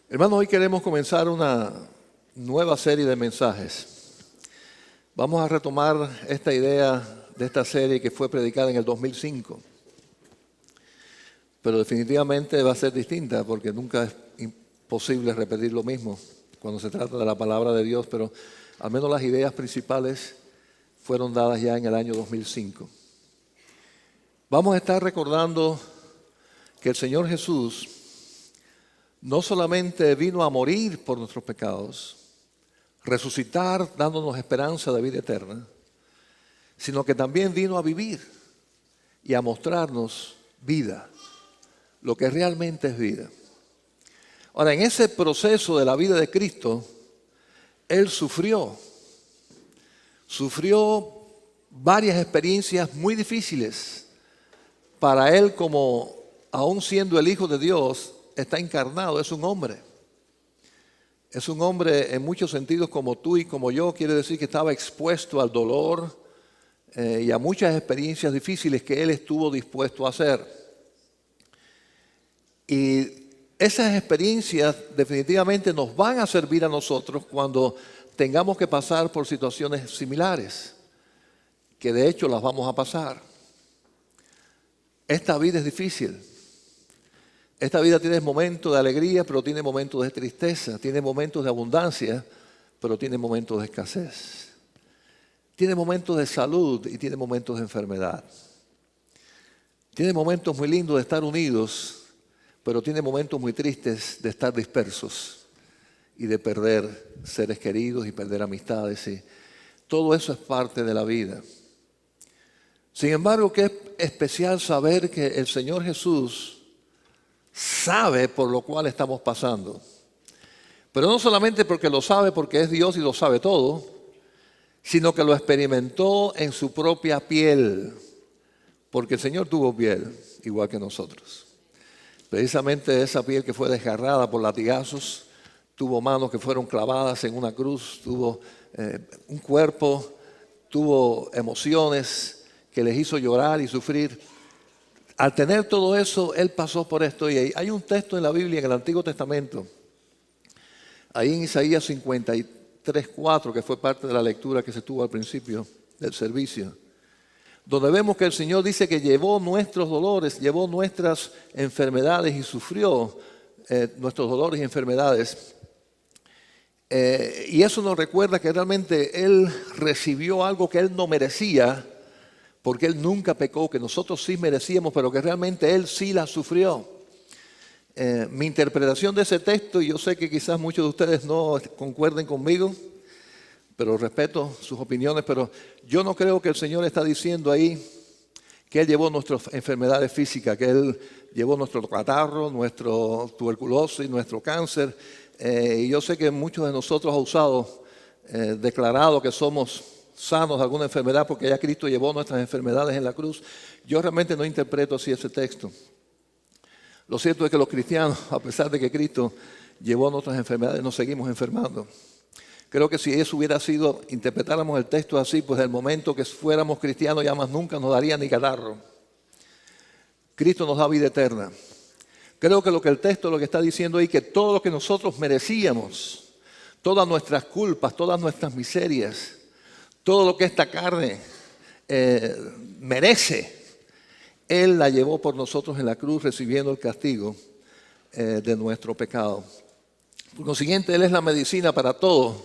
Hermanos, hoy queremos comenzar una nueva serie de mensajes. Vamos a retomar esta idea de esta serie que fue predicada en el 2005. Pero definitivamente va a ser distinta porque nunca es imposible repetir lo mismo cuando se trata de la palabra de Dios, pero al menos las ideas principales fueron dadas ya en el año 2005. Vamos a estar recordando que el Señor Jesús no solamente vino a morir por nuestros pecados, resucitar dándonos esperanza de vida eterna, sino que también vino a vivir y a mostrarnos vida, lo que realmente es vida. Ahora, en ese proceso de la vida de Cristo, Él sufrió varias experiencias muy difíciles. Para Él, como aún siendo el Hijo de Dios, está encarnado, es un hombre. Es un hombre en muchos sentidos como tú y como yo. Quiere decir que estaba expuesto al dolor y a muchas experiencias difíciles que Él estuvo dispuesto a hacer. Y esas experiencias definitivamente nos van a servir a nosotros cuando tengamos que pasar por situaciones similares, que de hecho las vamos a pasar. Esta vida es difícil. Esta vida tiene momentos de alegría, pero tiene momentos de tristeza. Tiene momentos de abundancia, pero tiene momentos de escasez. Tiene momentos de salud y tiene momentos de enfermedad. Tiene momentos muy lindos de estar unidos, pero tiene momentos muy tristes de estar dispersos y de perder seres queridos y perder amistades. Y todo eso es parte de la vida. Sin embargo, qué especial saber que el Señor Jesús sabe por lo cual estamos pasando. Pero no solamente porque lo sabe, porque es Dios y lo sabe todo, sino que lo experimentó en su propia piel. Porque el Señor tuvo piel, igual que nosotros. Precisamente esa piel que fue desgarrada por latigazos, tuvo manos que fueron clavadas en una cruz, tuvo un cuerpo, tuvo emociones que les hizo llorar y sufrir. Al tener todo eso, Él pasó por esto. Y hay un texto en la Biblia, en el Antiguo Testamento, ahí en Isaías 53:4, que fue parte de la lectura que se tuvo al principio del servicio, donde vemos que el Señor dice que llevó nuestros dolores, llevó nuestras enfermedades y sufrió nuestros dolores y enfermedades. Y eso nos recuerda que realmente Él recibió algo que Él no merecía, porque Él nunca pecó, que nosotros sí merecíamos, pero que realmente Él sí la sufrió. Mi interpretación de ese texto, y yo sé que quizás muchos de ustedes no concuerden conmigo, pero respeto sus opiniones, pero yo no creo que el Señor está diciendo ahí que Él llevó nuestras enfermedades físicas, que Él llevó nuestro catarro, nuestra tuberculosis, nuestro cáncer. Y yo sé que muchos de nosotros han usado, declarado que somos sanos de alguna enfermedad porque ya Cristo llevó nuestras enfermedades en la cruz. Yo realmente no interpreto así ese texto. Lo cierto es que los cristianos, a pesar de que Cristo llevó nuestras enfermedades, nos seguimos enfermando. Creo que si eso hubiera sido, interpretáramos el texto así, pues el momento que fuéramos cristianos ya más nunca nos daría ni catarro. Cristo nos da vida eterna. Creo que el texto lo que está diciendo ahí, que todo lo que nosotros merecíamos, todas nuestras culpas, todas nuestras miserias, todo lo que esta carne merece, Él la llevó por nosotros en la cruz, recibiendo el castigo de nuestro pecado. Por consiguiente, Él es la medicina para todo,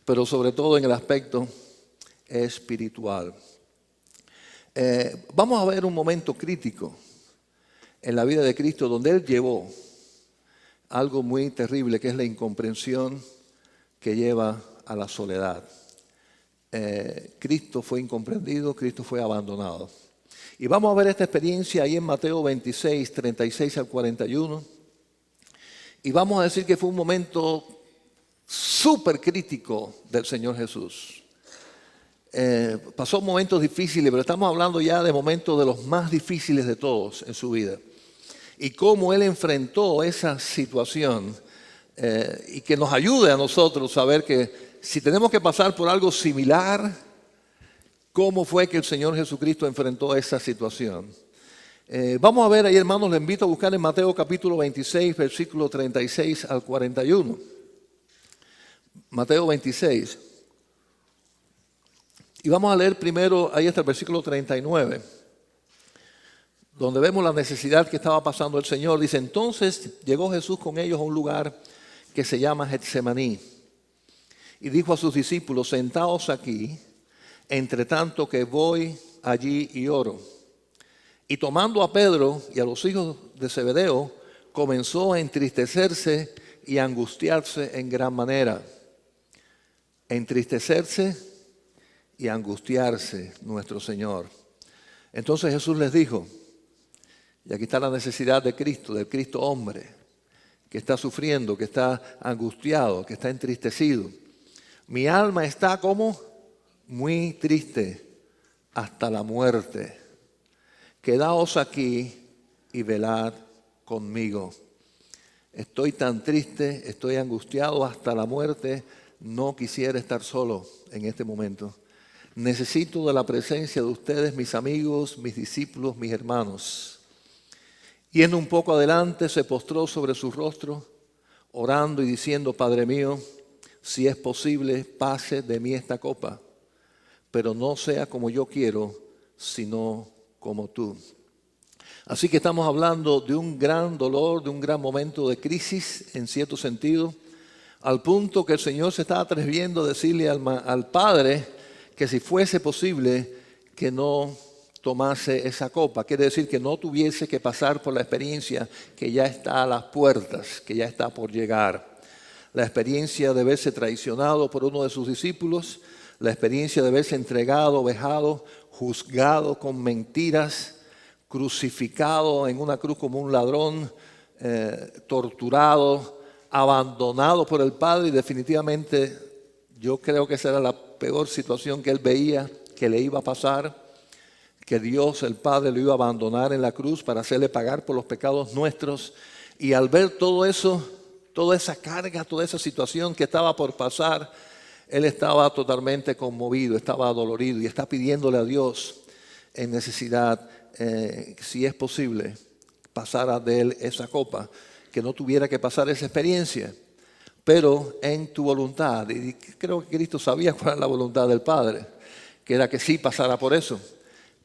pero sobre todo en el aspecto espiritual. Vamos a ver un momento crítico en la vida de Cristo donde Él llevó algo muy terrible, que es la incomprensión que lleva a la soledad. Cristo fue incomprendido, Cristo fue abandonado. Y vamos a ver esta experiencia ahí en Mateo 26, 36 al 41. Y vamos a decir que fue un momento súper crítico del Señor Jesús. Pasó momentos difíciles, pero estamos hablando ya de momentos de los más difíciles de todos en su vida. Y cómo Él enfrentó esa situación y que nos ayude a nosotros a saber que si tenemos que pasar por algo similar, ¿cómo fue que el Señor Jesucristo enfrentó esa situación? Vamos a ver ahí, hermanos, les invito a buscar en Mateo capítulo 26, versículo 36 al 41. Mateo 26. Y vamos a leer primero ahí hasta el versículo 39, donde vemos la necesidad que estaba pasando el Señor. Dice, entonces llegó Jesús con ellos a un lugar que se llama Getsemaní. Y dijo a sus discípulos, sentaos aquí, entre tanto que voy allí y oro. Y tomando a Pedro y a los hijos de Zebedeo, comenzó a entristecerse y a angustiarse en gran manera. Entristecerse y angustiarse nuestro Señor. Entonces Jesús les dijo, y aquí está la necesidad de Cristo, del Cristo hombre, que está sufriendo, que está angustiado, que está entristecido. Mi alma está como muy triste hasta la muerte. Quedaos aquí y velad conmigo. Estoy tan triste, estoy angustiado hasta la muerte. No quisiera estar solo en este momento. Necesito de la presencia de ustedes, mis amigos, mis discípulos, mis hermanos. Yendo un poco adelante, se postró sobre su rostro, orando y diciendo, Padre mío, si es posible, pase de mí esta copa, pero no sea como yo quiero, sino como tú. Así que estamos hablando de un gran dolor, de un gran momento de crisis, en cierto sentido, al punto que el Señor se está atreviendo a decirle al Padre que si fuese posible, que no tomase esa copa. Quiere decir que no tuviese que pasar por la experiencia que ya está a las puertas, que ya está por llegar. La experiencia de verse traicionado por uno de sus discípulos, la experiencia de verse entregado, vejado, juzgado con mentiras, crucificado en una cruz como un ladrón, torturado, abandonado por el Padre, y definitivamente yo creo que esa era la peor situación que él veía que le iba a pasar, que Dios el Padre lo iba a abandonar en la cruz para hacerle pagar por los pecados nuestros. Y al ver todo eso, toda esa carga, toda esa situación que estaba por pasar, él estaba totalmente conmovido, estaba adolorido y está pidiéndole a Dios en necesidad, si es posible, pasara de él esa copa, que no tuviera que pasar esa experiencia, pero en tu voluntad. Y creo que Cristo sabía cuál era la voluntad del Padre, que era que sí pasara por eso.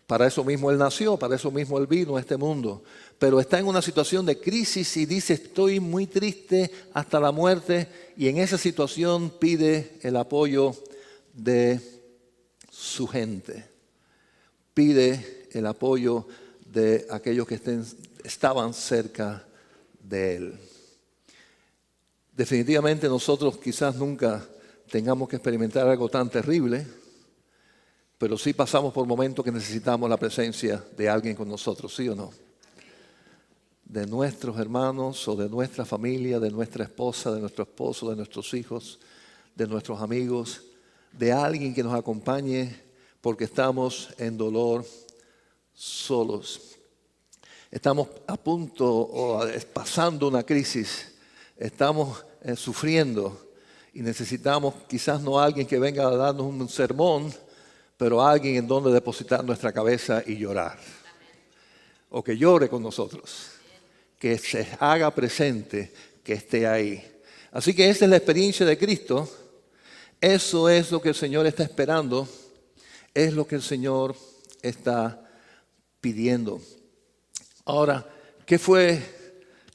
Para eso mismo Él nació, para eso mismo Él vino a este mundo. Pero está en una situación de crisis y dice, estoy muy triste hasta la muerte. Y en esa situación pide el apoyo de su gente. Pide el apoyo de aquellos que estaban cerca de Él. Definitivamente nosotros quizás nunca tengamos que experimentar algo tan terrible, pero sí pasamos por momentos que necesitamos la presencia de alguien con nosotros, ¿sí o no? De nuestros hermanos o de nuestra familia, de nuestra esposa, de nuestro esposo, de nuestros hijos, de nuestros amigos, de alguien que nos acompañe porque estamos en dolor solos. Estamos a punto o pasando una crisis, estamos sufriendo y necesitamos quizás no alguien que venga a darnos un sermón, pero alguien en donde depositar nuestra cabeza y llorar. O que llore con nosotros. Que se haga presente, que esté ahí. Así que esa es la experiencia de Cristo. Eso es lo que el Señor está esperando. Es lo que el Señor está pidiendo. Ahora, ¿qué fue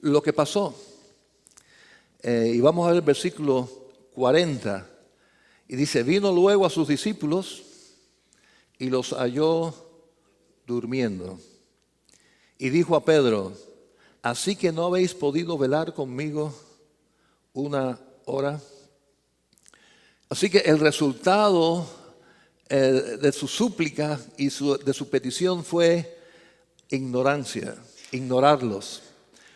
lo que pasó? Y vamos a ver el versículo 40. Y dice, vino luego a sus discípulos y los halló durmiendo. Y dijo a Pedro, ¿así que no habéis podido velar conmigo una hora? Así que el resultado de su súplica y de su petición fue ignorancia, ignorarlos.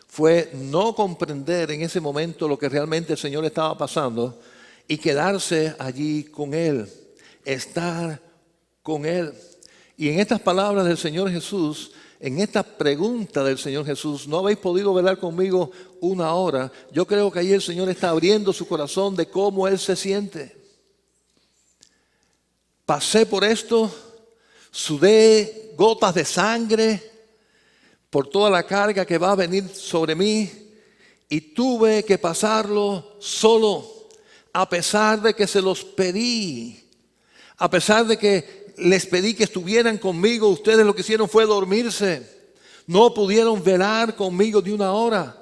Fue no comprender en ese momento lo que realmente el Señor estaba pasando y quedarse allí con Él, estar con Él. Y en estas palabras del Señor Jesús, en esta pregunta del Señor Jesús, ¿no habéis podido velar conmigo una hora? Yo creo que ahí el Señor está abriendo su corazón de cómo Él se siente. Pasé por esto, sudé gotas de sangre, por toda la carga que va a venir sobre mí, y tuve que pasarlo solo, a pesar de que se los pedí, a pesar de que les pedí que estuvieran conmigo. Ustedes lo que hicieron fue dormirse, no pudieron velar conmigo de una hora.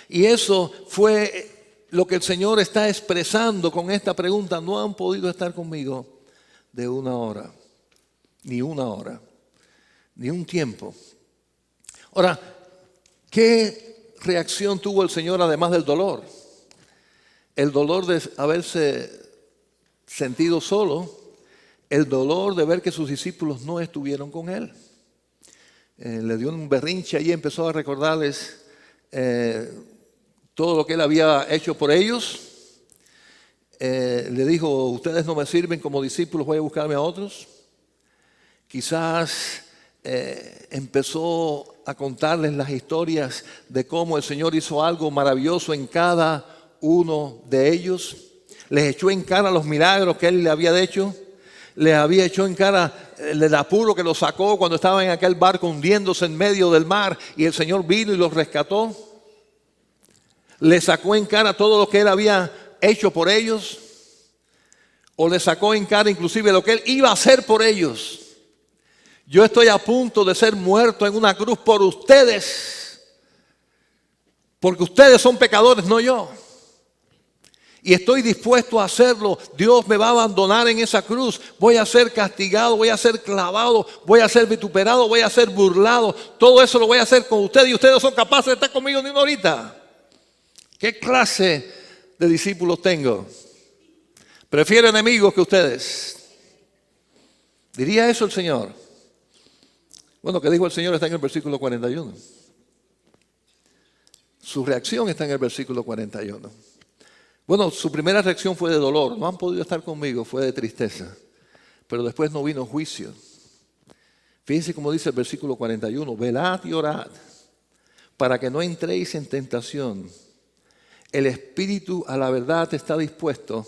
Y eso fue lo que el Señor está expresando con esta pregunta: no han podido estar conmigo de una hora, ni un tiempo. Ahora, ¿qué reacción tuvo el Señor además del dolor? El dolor de haberse sentido solo, el dolor de ver que sus discípulos no estuvieron con Él. Le dio un berrinche allí, empezó a recordarles todo lo que Él había hecho por ellos. Le dijo: ustedes no me sirven como discípulos, voy a buscarme a otros. Quizás empezó a contarles las historias de cómo el Señor hizo algo maravilloso en cada uno de ellos. Les echó en cara los milagros que Él le había hecho. Les había echado en cara el apuro que los sacó cuando estaban en aquel barco hundiéndose en medio del mar, y el Señor vino y los rescató. Les sacó en cara todo lo que Él había hecho por ellos, o les sacó en cara inclusive lo que Él iba a hacer por ellos. Yo estoy a punto de ser muerto en una cruz por ustedes, porque ustedes son pecadores, no yo. Y estoy dispuesto a hacerlo. Dios me va a abandonar en esa cruz. Voy a ser castigado, voy a ser clavado, voy a ser vituperado, voy a ser burlado. Todo eso lo voy a hacer con ustedes, y ustedes son capaces de estar conmigo ni una horita. ¿Qué clase de discípulos tengo? Prefiero enemigos que ustedes. ¿Diría eso el Señor? Bueno, que dijo el Señor está en el versículo 41. Su reacción está en el versículo 41. Bueno, su primera reacción fue de dolor. No han podido estar conmigo, fue de tristeza. Pero después no vino juicio. Fíjense cómo dice el versículo 41. Velad y orad para que no entréis en tentación. El espíritu a la verdad está dispuesto,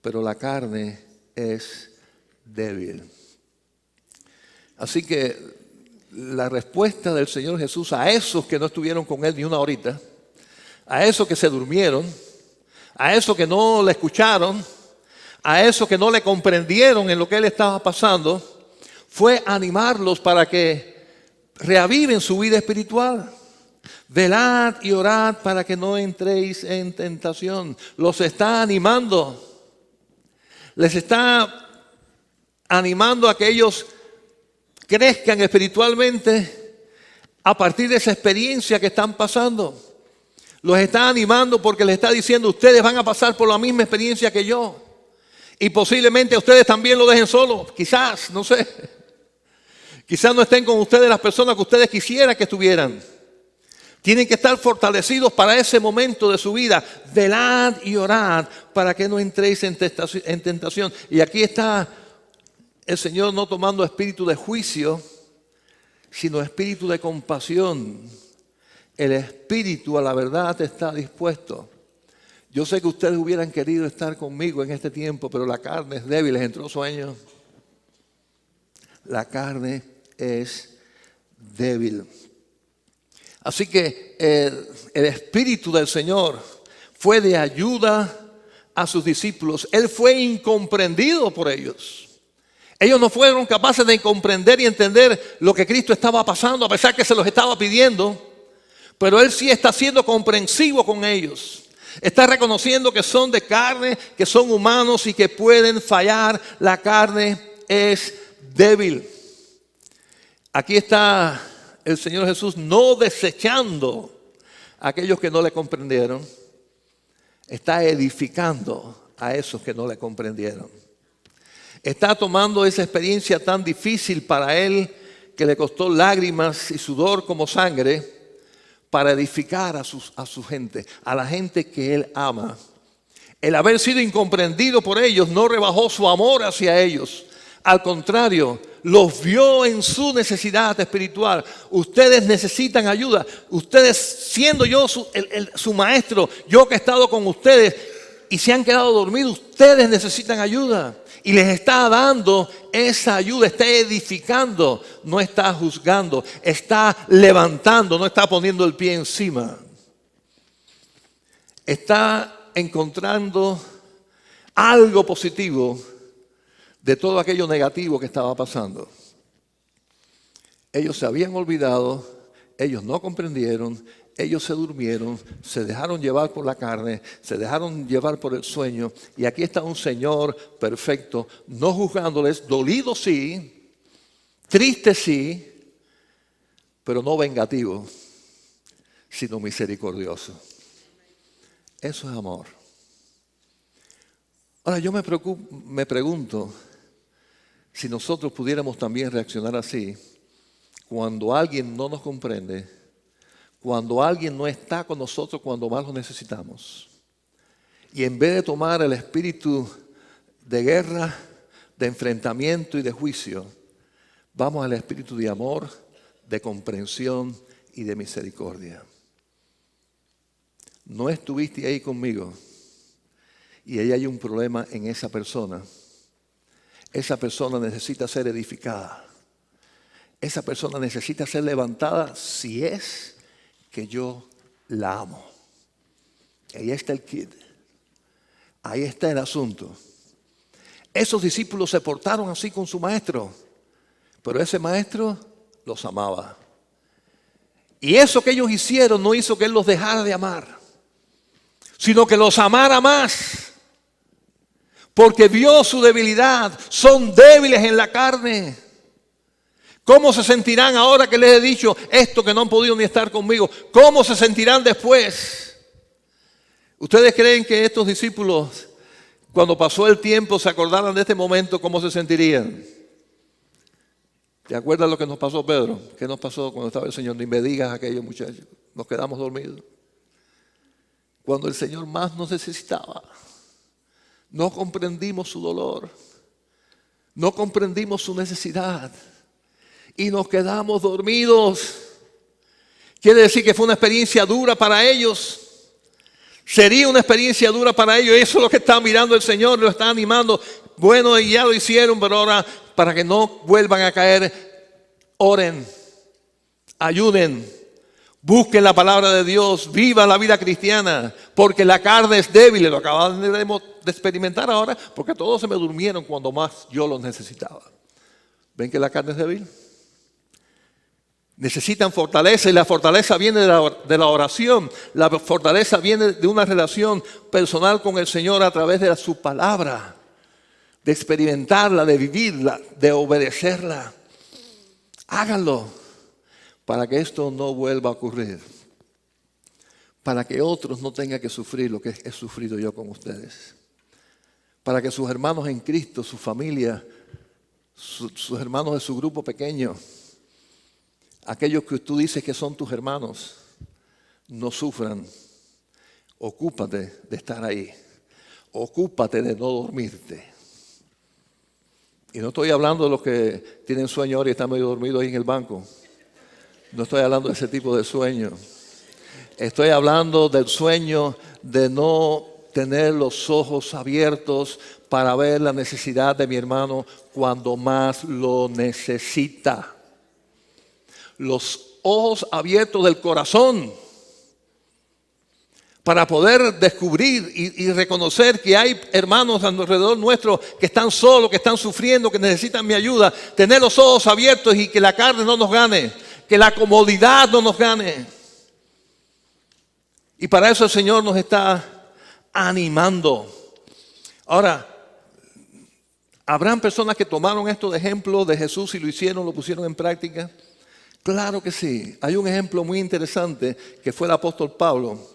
pero la carne es débil. Así que la respuesta del Señor Jesús a esos que no estuvieron con Él ni una horita, a esos que se durmieron, a esos que no le escucharon, a esos que no le comprendieron en lo que Él estaba pasando, fue animarlos para que reaviven su vida espiritual. Velad y orad para que no entréis en tentación. Los está animando. Les está animando a que ellos crezcan espiritualmente a partir de esa experiencia que están pasando. Los está animando porque les está diciendo: ustedes van a pasar por la misma experiencia que yo. Y posiblemente ustedes también lo dejen solo. Quizás, no sé. Quizás no estén con ustedes las personas que ustedes quisieran que estuvieran. Tienen que estar fortalecidos para ese momento de su vida. Velad y orad para que no entréis en tentación. Y aquí está el Señor no tomando espíritu de juicio, sino espíritu de compasión. El espíritu a la verdad está dispuesto. Yo sé que ustedes hubieran querido estar conmigo en este tiempo, pero la carne es débil. Les entró sueño. La carne es débil. Así que el espíritu del Señor fue de ayuda a sus discípulos. Él fue incomprendido por ellos. Ellos no fueron capaces de comprender y entender lo que Cristo estaba pasando, a pesar que se los estaba pidiendo. Pero Él sí está siendo comprensivo con ellos. Está reconociendo que son de carne, que son humanos y que pueden fallar. La carne es débil. Aquí está el Señor Jesús no desechando a aquellos que no le comprendieron. Está edificando a esos que no le comprendieron. Está tomando esa experiencia tan difícil para Él, que le costó lágrimas y sudor como sangre, para edificar a su gente, a la gente que Él ama. El haber sido incomprendido por ellos no rebajó su amor hacia ellos. Al contrario, los vio en su necesidad espiritual. Ustedes necesitan ayuda. Ustedes, siendo yo su maestro, yo que he estado con ustedes, y se han quedado dormidos. Ustedes necesitan ayuda. Y les está dando esa ayuda, está edificando, no está juzgando, está levantando, no está poniendo el pie encima. Está encontrando algo positivo de todo aquello negativo que estaba pasando. Ellos se habían olvidado, ellos no comprendieron, ellos se durmieron, se dejaron llevar por la carne, se dejaron llevar por el sueño. Y aquí está un Señor perfecto, no juzgándoles, dolido sí, triste sí, pero no vengativo, sino misericordioso. Eso es amor. Ahora yo me pregunto si nosotros pudiéramos también reaccionar así cuando alguien no nos comprende, cuando alguien no está con nosotros cuando más lo necesitamos. Y en vez de tomar el espíritu de guerra, de enfrentamiento y de juicio, vamos al espíritu de amor, de comprensión y de misericordia. No estuviste ahí conmigo y ahí hay un problema en esa persona. Esa persona necesita ser edificada. Esa persona necesita ser levantada si es que yo la amo. Ahí está el kit. Ahí está el asunto. Esos discípulos se portaron así con su maestro, pero ese maestro los amaba. Y eso que ellos hicieron no hizo que él los dejara de amar, sino que los amara más. Porque vio su debilidad. Son débiles en la carne. ¿Cómo se sentirán ahora que les he dicho esto que no han podido ni estar conmigo? ¿Cómo se sentirán después? ¿Ustedes creen que estos discípulos, cuando pasó el tiempo, se acordaran de este momento, cómo se sentirían? ¿Te acuerdas lo que nos pasó, Pedro? ¿Qué nos pasó cuando estaba el Señor? Ni me digas aquello, muchachos. Nos quedamos dormidos. Cuando el Señor más nos necesitaba. No comprendimos su dolor. No comprendimos su necesidad. Y nos quedamos dormidos. Quiere decir que fue una experiencia dura para ellos. Sería una experiencia dura para ellos. Eso es lo que está mirando el Señor, lo está animando. Bueno, y ya lo hicieron, pero ahora para que no vuelvan a caer, oren, ayuden, busquen la palabra de Dios, vivan la vida cristiana, porque la carne es débil. Lo acaban de experimentar ahora, porque todos se me durmieron cuando más yo los necesitaba. ¿Ven que la carne es débil? Necesitan fortaleza y la fortaleza viene de la oración. La fortaleza viene de una relación personal con el Señor a través de su palabra, de experimentarla, de vivirla, de obedecerla. Háganlo para que esto no vuelva a ocurrir, para que otros no tengan que sufrir lo que he sufrido yo con ustedes, para que sus hermanos en Cristo, su familia, sus hermanos de su grupo pequeño, aquellos que tú dices que son tus hermanos, no sufran. Ocúpate de estar ahí. Ocúpate de no dormirte. Y no estoy hablando de los que tienen sueño ahora y están medio dormidos ahí en el banco. No estoy hablando de ese tipo de sueño. Estoy hablando del sueño de no tener los ojos abiertos para ver la necesidad de mi hermano cuando más lo necesita. Los ojos abiertos del corazón para poder descubrir y reconocer que hay hermanos alrededor nuestro que están solos, que están sufriendo, que necesitan mi ayuda. Tener los ojos abiertos y que la carne no nos gane, que la comodidad no nos gane. Y para eso el Señor nos está animando. Ahora, ¿habrán personas que tomaron esto de ejemplo de Jesús y lo hicieron, lo pusieron en práctica? Claro que sí. Hay un ejemplo muy interesante que fue el apóstol Pablo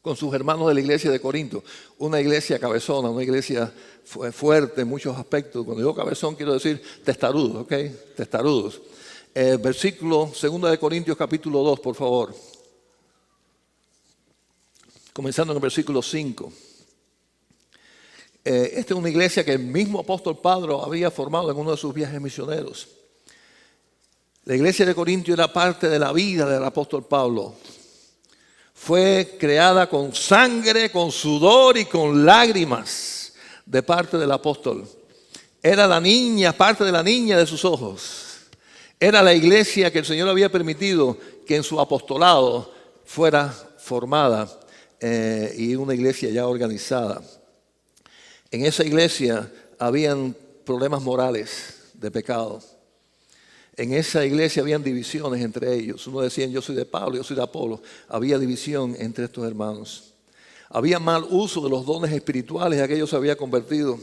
con sus hermanos de la iglesia de Corinto. Una iglesia cabezona, una iglesia fuerte en muchos aspectos. Cuando digo cabezón quiero decir testarudos, ¿ok? Testarudos. Versículo 2 de Corintios capítulo 2, por favor. Comenzando en el versículo 5. Esta es una iglesia que el mismo apóstol Pablo había formado en uno de sus viajes misioneros. La iglesia de Corintio era parte de la vida del apóstol Pablo. Fue creada con sangre, con sudor y con lágrimas de parte del apóstol. Era la niña, parte de la niña de sus ojos. Era la iglesia que el Señor había permitido que en su apostolado fuera formada y una iglesia ya organizada. En esa iglesia habían problemas morales de pecado. En esa iglesia habían divisiones entre ellos. Uno decía, yo soy de Pablo, yo soy de Apolo. Había división entre estos hermanos. Había mal uso de los dones espirituales, aquello se había convertido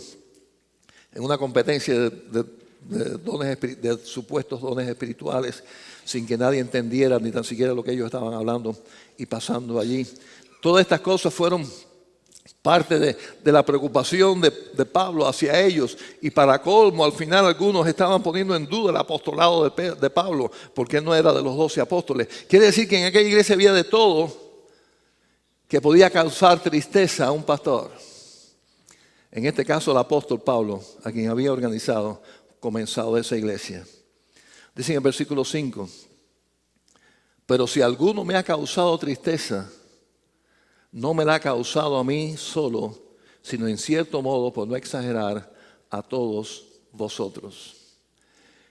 en una competencia de supuestos dones espirituales, sin que nadie entendiera ni tan siquiera lo que ellos estaban hablando y pasando allí. Todas estas cosas fueron parte de la preocupación de Pablo hacia ellos, y para colmo, al final algunos estaban poniendo en duda el apostolado de Pablo, porque él no era de los 12 apóstoles. Quiere decir que en aquella iglesia había de todo que podía causar tristeza a un pastor. En este caso el apóstol Pablo, a quien había comenzado esa iglesia. Dice en el versículo 5, pero si alguno me ha causado tristeza, no me la ha causado a mí solo, sino en cierto modo, por no exagerar, a todos vosotros.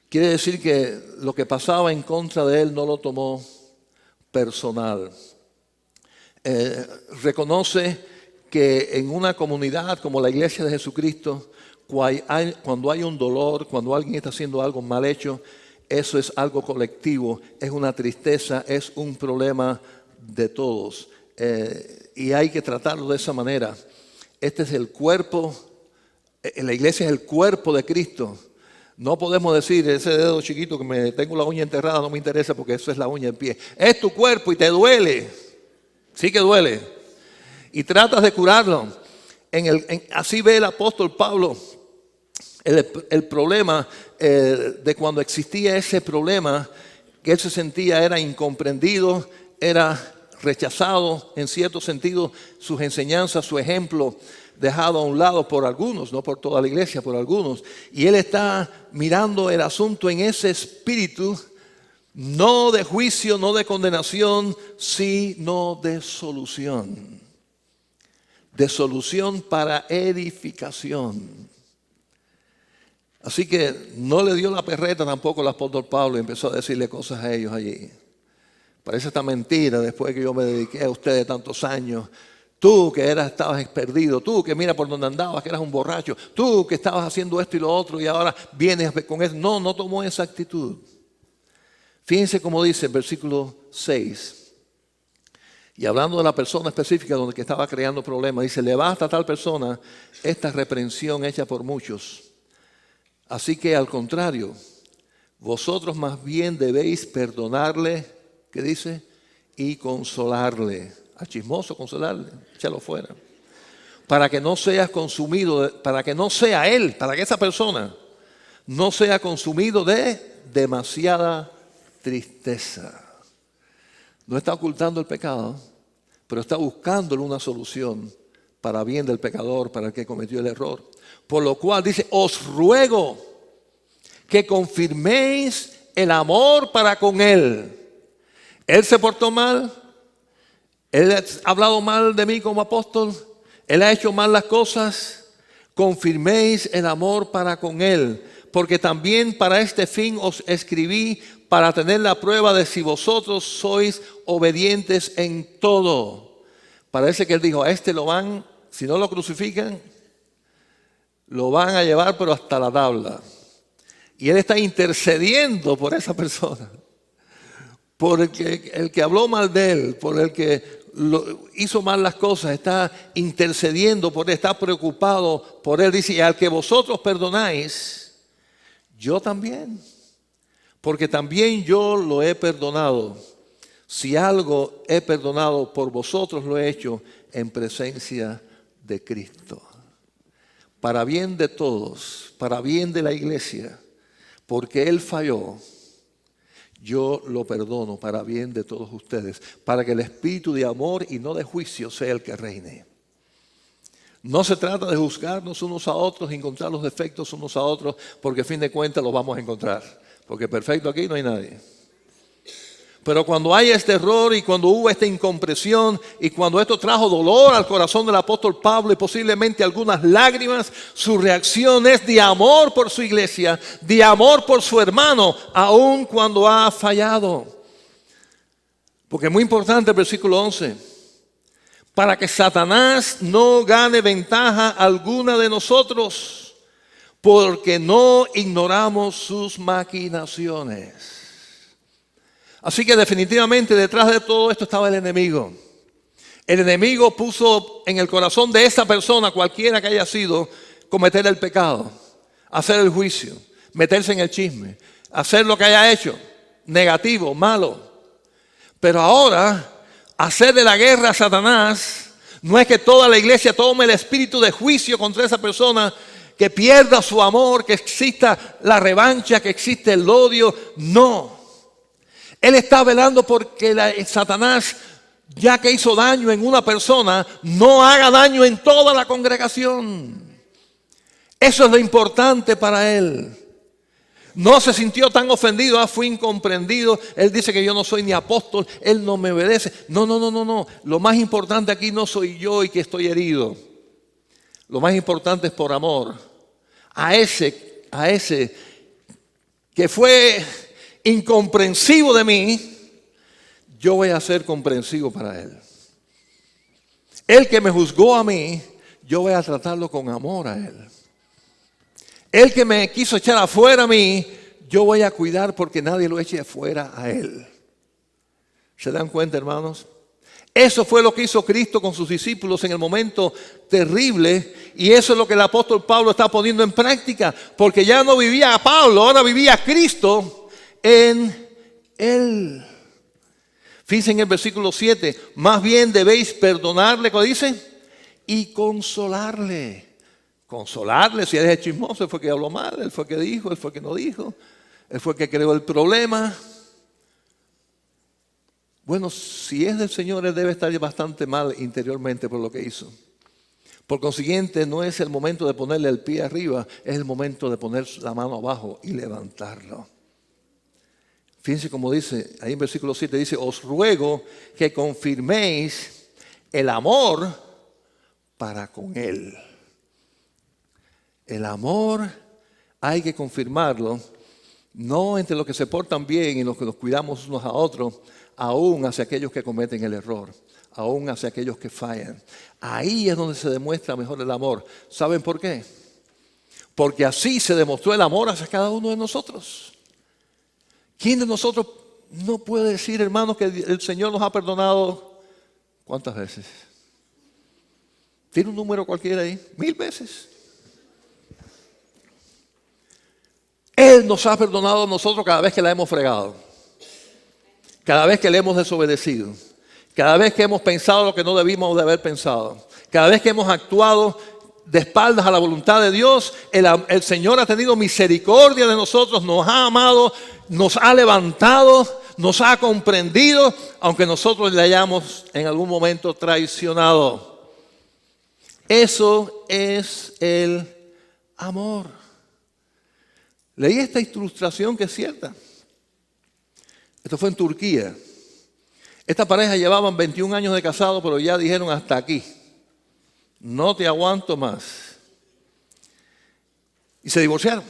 Quiere decir que lo que pasaba en contra de él no lo tomó personal. Reconoce que en una comunidad como la iglesia de Jesucristo, cuando hay un dolor, cuando alguien está haciendo algo mal hecho, eso es algo colectivo, es una tristeza, es un problema de todos. Y hay que tratarlo de esa manera. Este es el cuerpo, la iglesia es el cuerpo de Cristo. No podemos decir, ese dedo chiquito que me tengo la uña enterrada no me interesa porque eso es la uña en pie. Es tu cuerpo y te duele. Sí que duele. Y tratas de curarlo. Así ve el apóstol Pablo el problema de cuando existía ese problema, que él se sentía era incomprendido, era rechazado en cierto sentido, sus enseñanzas, su ejemplo, dejado a un lado por algunos, no por toda la iglesia, por algunos. Y él está mirando el asunto en ese espíritu, no de juicio, no de condenación, sino de solución. De solución para edificación. Así que no le dio la perreta tampoco el apóstol Pablo y empezó a decirle cosas a ellos allí. Parece esta mentira después que yo me dediqué a ustedes tantos años. Tú que estabas perdido, tú que mira por donde andabas, que eras un borracho, tú que estabas haciendo esto y lo otro y ahora vienes con eso. No tomó esa actitud. Fíjense cómo dice el versículo 6. Y hablando de la persona específica donde que estaba creando problemas, dice, le basta a tal persona esta reprensión hecha por muchos. Así que al contrario, vosotros más bien debéis perdonarle, ¿qué dice? Y consolarle. A chismoso consolarle, échalo fuera. Para que no seas consumido, para que no sea él, para que esa persona no sea consumido de demasiada tristeza. No está ocultando el pecado, pero está buscándole una solución para bien del pecador, para el que cometió el error. Por lo cual dice, os ruego que confirméis el amor para con él. Él se portó mal, él ha hablado mal de mí como apóstol, él ha hecho mal las cosas. Confirméis el amor para con él, porque también para este fin os escribí, para tener la prueba de si vosotros sois obedientes en todo. Parece que él dijo, a este lo van, si no lo crucifican, lo van a llevar pero hasta la tabla. Y él está intercediendo por esa persona, por el que habló mal de él, por el que hizo mal las cosas, está intercediendo por él, está preocupado por él. Dice, y al que vosotros perdonáis, yo también, porque también yo lo he perdonado. Si algo he perdonado por vosotros, lo he hecho en presencia de Cristo. Para bien de todos, para bien de la iglesia, porque Él falló, yo lo perdono para bien de todos ustedes, para que el espíritu de amor y no de juicio sea el que reine. No se trata de juzgarnos unos a otros, encontrar los defectos unos a otros, porque a fin de cuentas los vamos a encontrar. Porque perfecto aquí no hay nadie. Pero cuando hay este error y cuando hubo esta incomprensión y cuando esto trajo dolor al corazón del apóstol Pablo y posiblemente algunas lágrimas, su reacción es de amor por su iglesia, de amor por su hermano, aun cuando ha fallado. Porque es muy importante el versículo 11. Para que Satanás no gane ventaja alguna de nosotros, porque no ignoramos sus maquinaciones. Así que definitivamente detrás de todo esto estaba el enemigo. El enemigo puso en el corazón de esa persona, cualquiera que haya sido, cometer el pecado, hacer el juicio, meterse en el chisme, hacer lo que haya hecho, negativo, malo. Pero ahora, hacerle la guerra a Satanás no es que toda la iglesia tome el espíritu de juicio contra esa persona, que pierda su amor, que exista la revancha, que existe el odio. No. Él está velando porque Satanás, ya que hizo daño en una persona, no haga daño en toda la congregación. Eso es lo importante para él. No se sintió tan ofendido, fue incomprendido. Él dice que yo no soy ni apóstol, él no me obedece. No. Lo más importante aquí no soy yo y que estoy herido. Lo más importante es por amor. A ese que fue incomprensivo de mí, yo voy a ser comprensivo para él. El que me juzgó a mí, yo voy a tratarlo con amor a él. El que me quiso echar afuera a mí, yo voy a cuidar porque nadie lo eche afuera a él. ¿Se dan cuenta, hermanos? Eso fue lo que hizo Cristo con sus discípulos en el momento terrible, y eso es lo que el apóstol Pablo está poniendo en práctica, porque ya no vivía Pablo, ahora vivía Cristo en él. Fíjense en el versículo 7, más bien debéis perdonarle, ¿cómo dice? Y consolarle. Consolarle, si él es chismoso, él fue el que habló mal, él fue el que dijo, él fue el que no dijo, él fue el que creó el problema. Bueno, si es del Señor, él debe estar bastante mal interiormente por lo que hizo. Por consiguiente, no es el momento de ponerle el pie arriba, es el momento de poner la mano abajo y levantarlo. Fíjense como dice, ahí en versículo 7 dice, os ruego que confirméis el amor para con él. El amor hay que confirmarlo, no entre los que se portan bien y los que nos cuidamos unos a otros, aún hacia aquellos que cometen el error, aún hacia aquellos que fallan. Ahí es donde se demuestra mejor el amor. ¿Saben por qué? Porque así se demostró el amor hacia cada uno de nosotros. ¿Quién de nosotros no puede decir, hermanos, que el Señor nos ha perdonado? ¿Cuántas veces? ¿Tiene un número cualquiera ahí? 1000 veces. Él nos ha perdonado a nosotros cada vez que la hemos fregado. Cada vez que le hemos desobedecido. Cada vez que hemos pensado lo que no debimos de haber pensado. Cada vez que hemos actuado de espaldas a la voluntad de Dios, el Señor ha tenido misericordia de nosotros, nos ha amado, nos ha levantado, nos ha comprendido, aunque nosotros le hayamos en algún momento traicionado. Eso es el amor. Leí esta ilustración que es cierta. Esto fue en Turquía. Esta pareja llevaban 21 años de casado, pero ya dijeron hasta aquí. No te aguanto más. Y se divorciaron.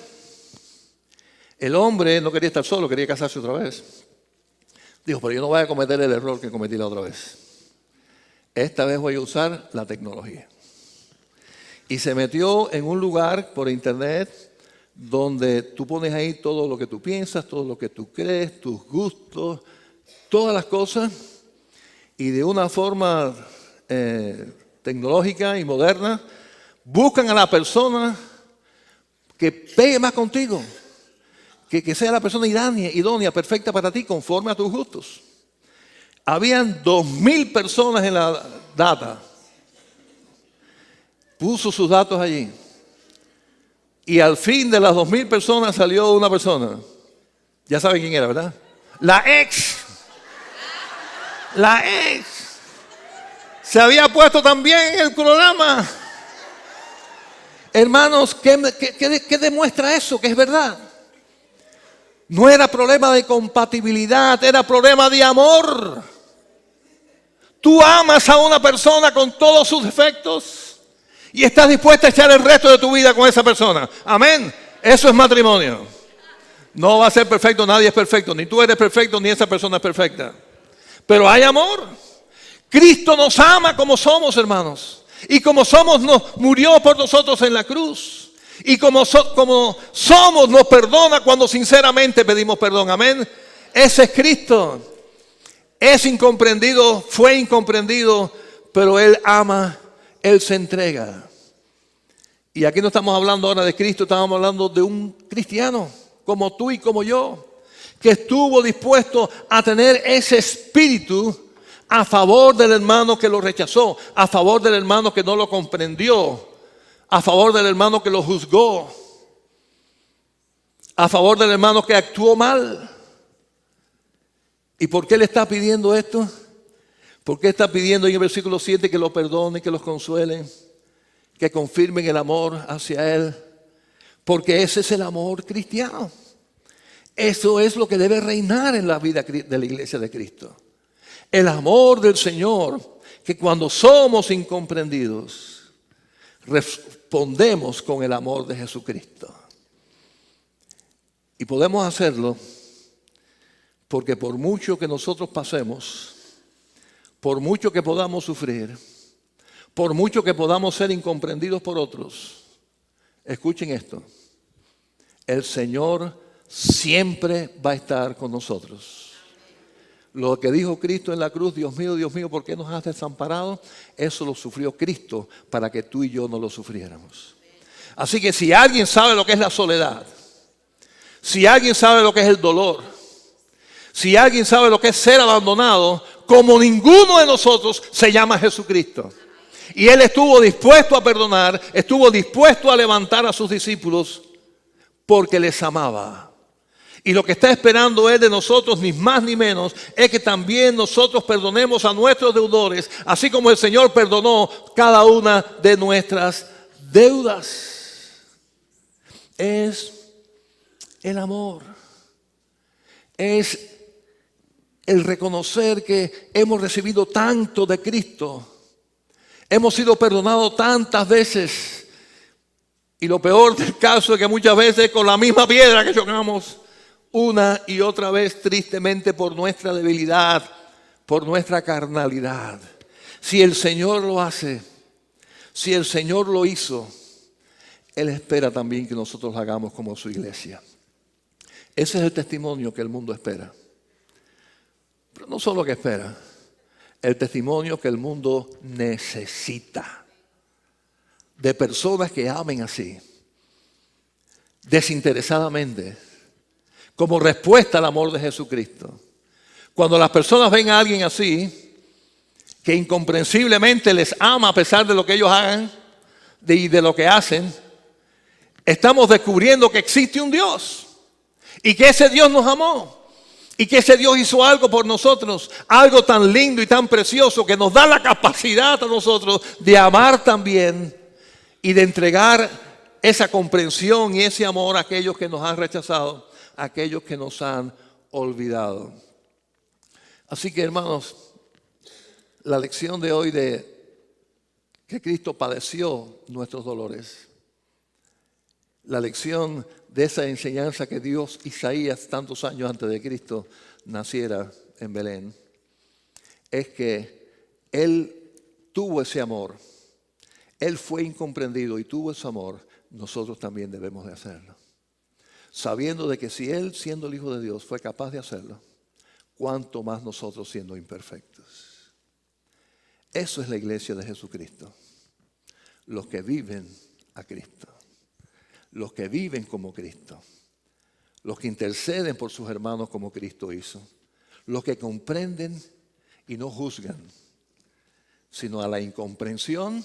El hombre no quería estar solo, quería casarse otra vez. Dijo, pero yo no voy a cometer el error que cometí la otra vez. Esta vez voy a usar la tecnología. Y se metió en un lugar por internet donde tú pones ahí todo lo que tú piensas, todo lo que tú crees, tus gustos, todas las cosas. Y de una forma tecnológica y moderna, buscan a la persona que pegue más contigo, que sea la persona idónea, perfecta para ti, conforme a tus gustos. Habían 2000 personas en la data. Puso sus datos allí. Y al fin de las 2000 personas salió una persona. Ya saben quién era, ¿verdad? La ex. La ex. Se había puesto también en el programa. Hermanos, ¿qué demuestra eso? Que es verdad. No era problema de compatibilidad, era problema de amor. Tú amas a una persona con todos sus defectos y estás dispuesta a echar el resto de tu vida con esa persona. Amén. Eso es matrimonio. No va a ser perfecto, nadie es perfecto. Ni tú eres perfecto, ni esa persona es perfecta. Pero hay amor. Cristo nos ama como somos, hermanos. Y como somos, nos murió por nosotros en la cruz. Y como somos, nos perdona cuando sinceramente pedimos perdón. Amén. Ese es Cristo. Es incomprendido, fue incomprendido, pero Él ama, Él se entrega. Y aquí no estamos hablando ahora de Cristo, estamos hablando de un cristiano, como tú y como yo, que estuvo dispuesto a tener ese espíritu a favor del hermano que lo rechazó, a favor del hermano que no lo comprendió, a favor del hermano que lo juzgó, a favor del hermano que actuó mal. ¿Y por qué le está pidiendo esto? ¿Por qué está pidiendo en el versículo 7 que lo perdone, que los consuelen, que confirmen el amor hacia Él? Porque ese es el amor cristiano. Eso es lo que debe reinar en la vida de la iglesia de Cristo. El amor del Señor, que cuando somos incomprendidos, respondemos con el amor de Jesucristo. Y podemos hacerlo porque por mucho que nosotros pasemos, por mucho que podamos sufrir, por mucho que podamos ser incomprendidos por otros, escuchen esto, el Señor siempre va a estar con nosotros. Lo que dijo Cristo en la cruz, Dios mío, ¿por qué nos has desamparado? Eso lo sufrió Cristo para que tú y yo no lo sufriéramos. Así que si alguien sabe lo que es la soledad, si alguien sabe lo que es el dolor, si alguien sabe lo que es ser abandonado, como ninguno de nosotros, se llama Jesucristo. Y Él estuvo dispuesto a perdonar, estuvo dispuesto a levantar a sus discípulos porque les amaba. Y lo que está esperando Él de nosotros, ni más ni menos, es que también nosotros perdonemos a nuestros deudores, así como el Señor perdonó cada una de nuestras deudas. Es el amor. Es el reconocer que hemos recibido tanto de Cristo. Hemos sido perdonados tantas veces. Y lo peor del caso es que muchas veces con la misma piedra que chocamos una y otra vez tristemente por nuestra debilidad, por nuestra carnalidad. Si el Señor lo hace, si el Señor lo hizo, Él espera también que nosotros lo hagamos como su iglesia. Ese es el testimonio que el mundo espera. Pero no solo que espera, el testimonio que el mundo necesita. De personas que amen así, desinteresadamente, como respuesta al amor de Jesucristo. Cuando las personas ven a alguien así, que incomprensiblemente les ama a pesar de lo que ellos hagan y de lo que hacen, estamos descubriendo que existe un Dios y que ese Dios nos amó. Y que ese Dios hizo algo por nosotros, algo tan lindo y tan precioso que nos da la capacidad a nosotros de amar también y de entregar esa comprensión y ese amor a aquellos que nos han rechazado, a aquellos que nos han olvidado. Así que, hermanos, la lección de hoy de que Cristo padeció nuestros dolores, la lección de esa enseñanza que Dios, Isaías, tantos años antes de Cristo naciera en Belén, es que Él tuvo ese amor, Él fue incomprendido y tuvo ese amor, nosotros también debemos de hacerlo. Sabiendo de que si Él, siendo el Hijo de Dios, fue capaz de hacerlo, cuánto más nosotros siendo imperfectos. Eso es la iglesia de Jesucristo, los que viven a Cristo. Los que viven como Cristo, los que interceden por sus hermanos como Cristo hizo, los que comprenden y no juzgan, sino a la incomprensión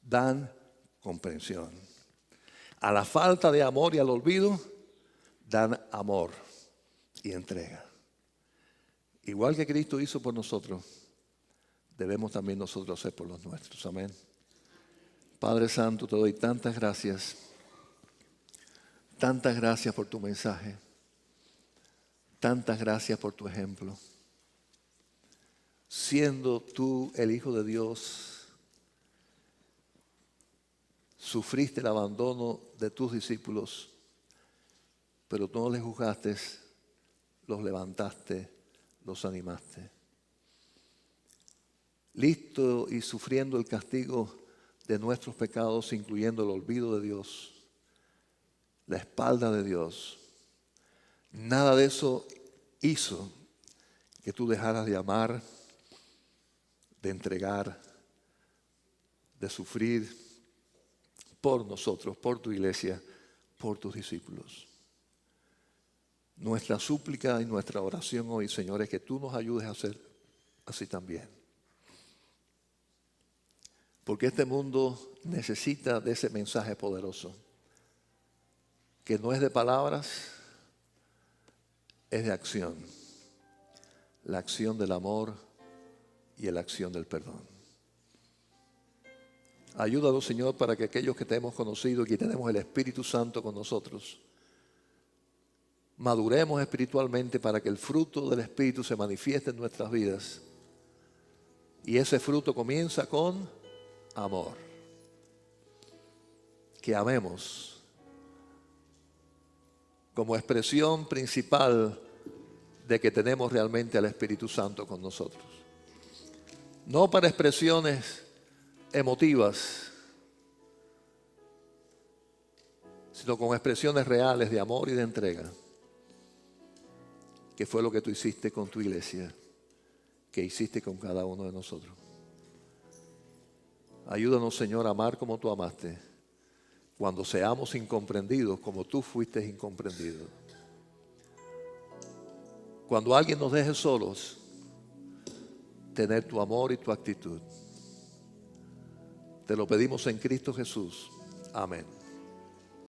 dan comprensión. A la falta de amor y al olvido dan amor y entrega. Igual que Cristo hizo por nosotros, debemos también nosotros hacer por los nuestros. Amén. Padre Santo, te doy tantas gracias. Tantas gracias por tu mensaje. tantas gracias por tu ejemplo. Siendo tú el Hijo de Dios, sufriste el abandono de tus discípulos, pero tú no les juzgaste, los levantaste, los animaste. Listo y sufriendo el castigo de nuestros pecados, incluyendo el olvido de Dios, la espalda de Dios. Nada de eso hizo que tú dejaras de amar, de entregar, de sufrir por nosotros, por tu iglesia, por tus discípulos. Nuestra súplica y nuestra oración hoy, Señor, es que tú nos ayudes a hacer así también. Porque este mundo necesita de ese mensaje poderoso, que no es de palabras, es de acción. La acción del amor y la acción del perdón. Ayúdanos, Señor, para que aquellos que te hemos conocido y que tenemos el Espíritu Santo con nosotros, maduremos espiritualmente para que el fruto del Espíritu se manifieste en nuestras vidas. Y ese fruto comienza con amor. Que amemos como expresión principal de que tenemos realmente al Espíritu Santo con nosotros. No para expresiones emotivas, sino con expresiones reales de amor y de entrega, que fue lo que tú hiciste con tu iglesia, que hiciste con cada uno de nosotros. Ayúdanos, Señor, a amar como tú amaste, cuando seamos incomprendidos como tú fuiste incomprendido. Cuando alguien nos deje solos, tener tu amor y tu actitud. Te lo pedimos en Cristo Jesús. Amén.